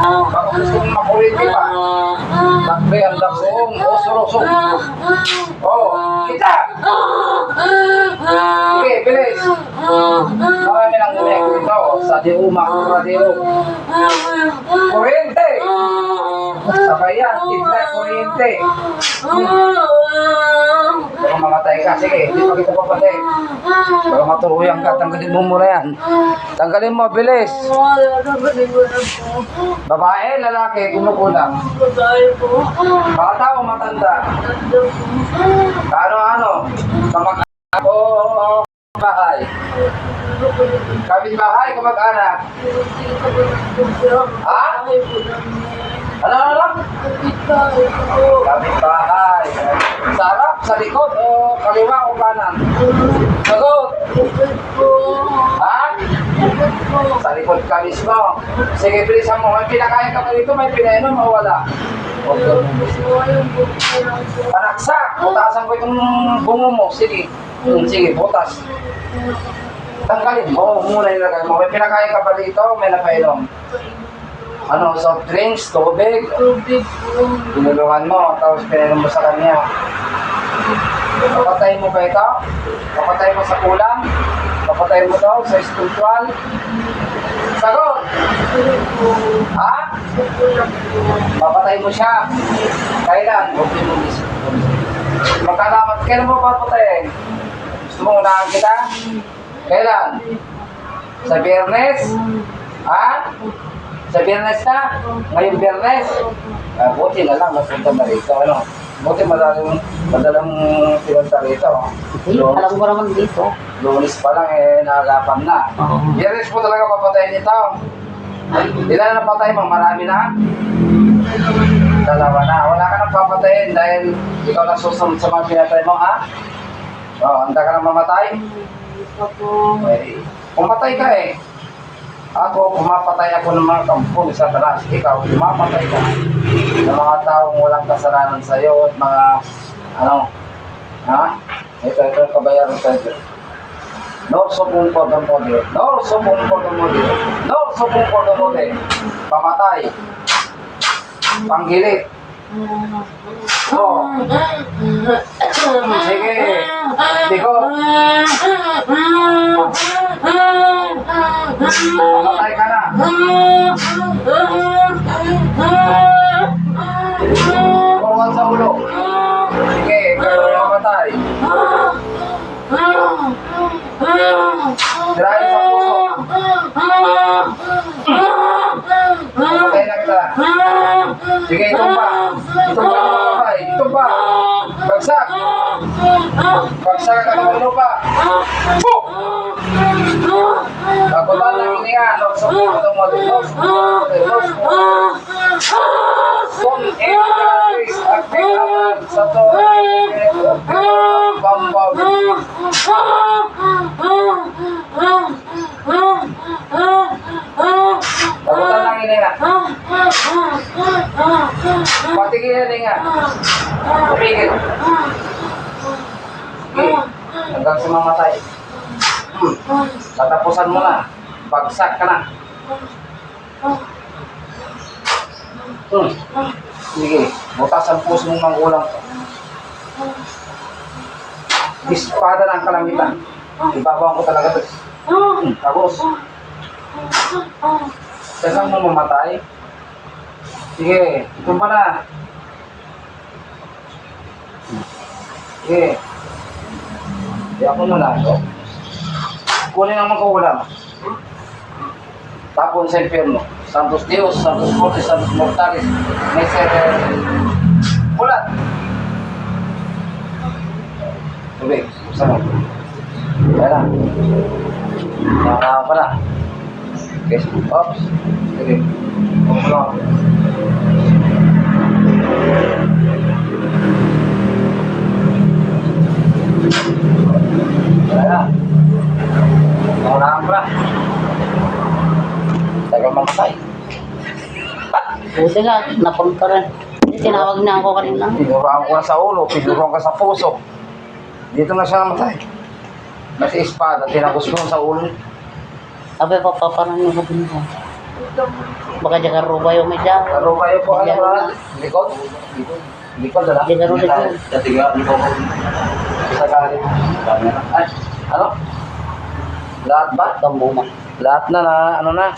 Baka gusto mong makulit pa. Takbe ang laksong. Osor-osor. Oh, kita! Sige, bilis. Marami lang ulit dito. Sa diuma, radio. Kuryente! Sabay yan, kita kuryente. Baka mamatay ka. Sige, hindi pa kita papatay. Baka maturuyan ka. Tanggalin mo muna yan. Tanggalin mo, bilis. Babae, lalaki, kumukulang. Bata o matanda? Ano? Kamag-anak o bahay? Kapit-bahay, kamag-anak? Ha? Ano? Kapit-bahay. Sa harap, sa likod, o kaliwa o kanan? Sagot! Ha? Sa likod ka mismo. Sige, bilisan mo. May pinakain ka pa dito, may pinainom o wala? Panaksak! Butasan ko itong bungo mo. Sige. Sige, butas. Tanggalin mo. Muna nilagay mo. May pinakain ka pa dito, may napainom. Ano, soft drinks, tubig? Tubig po. Tinulungan mo, tapos pinainom mo sa kanya. Papatay mo ba ito? Papatay mo sa kulang? Papatay mo daw sa spiritual? Sagot! Ha? Papatay mo siya. Kailan? Huwag mo isip. Magkalamat. Kailan mo papatayin? Gusto mo unahan kita? Kailan? Sa Biyernes? Ha? Sa Biyernes na? Ngayong Biyernes? Buti na lang, napunta na rito. Ano? Buti madalang pinunta rito. Alam ko naman dito. Lunes pa lang nahalapan na. Biyernes po talaga papatayin ito. Ilan na napatay mo? Marami na? Dalawa na. Wala ka nang papatayin dahil ikaw na susunod sa mga pinatay mo, ha? Handa ka nang mamatay? Pumatay ka eh. Ako, pumapatay ako ng mga kampung sa talas. Ikaw, pumapatay ka ng mga taong walang kasalanan sa iyo at mga, ito, kabayaran sa iyo. No subong kodomode. No subong kodomode. No subong kodomode. Pamatay. Panggilit. Oh. Sige. Digo. Pamatay ka na. Kurwan sa ulo. Sige, ikaw pamatay. Dirahin sa puso. Pamatay na kita. Sige, itumba. Itumba na mamabay. Itumba. Bagsak. Bagsak ka ng lupa. Pagkutan ng hininga. Norsong mo. Son English Article sa to. Bambag. Pagkutan ng hininga. Patigil na hininga. Tumigil. Okay. Hanggang sa mamatay. Tatapusan mo na. Bagsak ka na. Sige. Butas ang puso mong manggulang. Espada ng kalangitan. Ibabawan ko talaga ito. Tapos. Saan mo mamatay? Sige. Tumpa na. Sige. Di ako muna ito. Kunin ang magkukulang. Tapon sa impyerno. Santos Dios, Santos Fortes, Santos Mortalis, Miser, Pulat. Tubig, sama. Kaya na. Nakakawa pa na. Okay, oops. Sige. Kumulong. Kaya na. Nakakawa pa na. Tagal mamatay. Buti nga, napunta rin. Tinawag na ako kanina. Pinuruan ko na sa ulo, pinuruan ka sa puso. Dito na siya namatay. Kasi espada, tinagos mo sa ulo. Sabi pa paparan yung kabin ko. Baka jaga ruba yung medya. Ano kayo po? Ano ba? Likod? Likod na lang? Jaga ruba yung. Katiga, ano po? Sa galing. Ay, ano? Lahat ba? Tambuma. Lahat na ano na?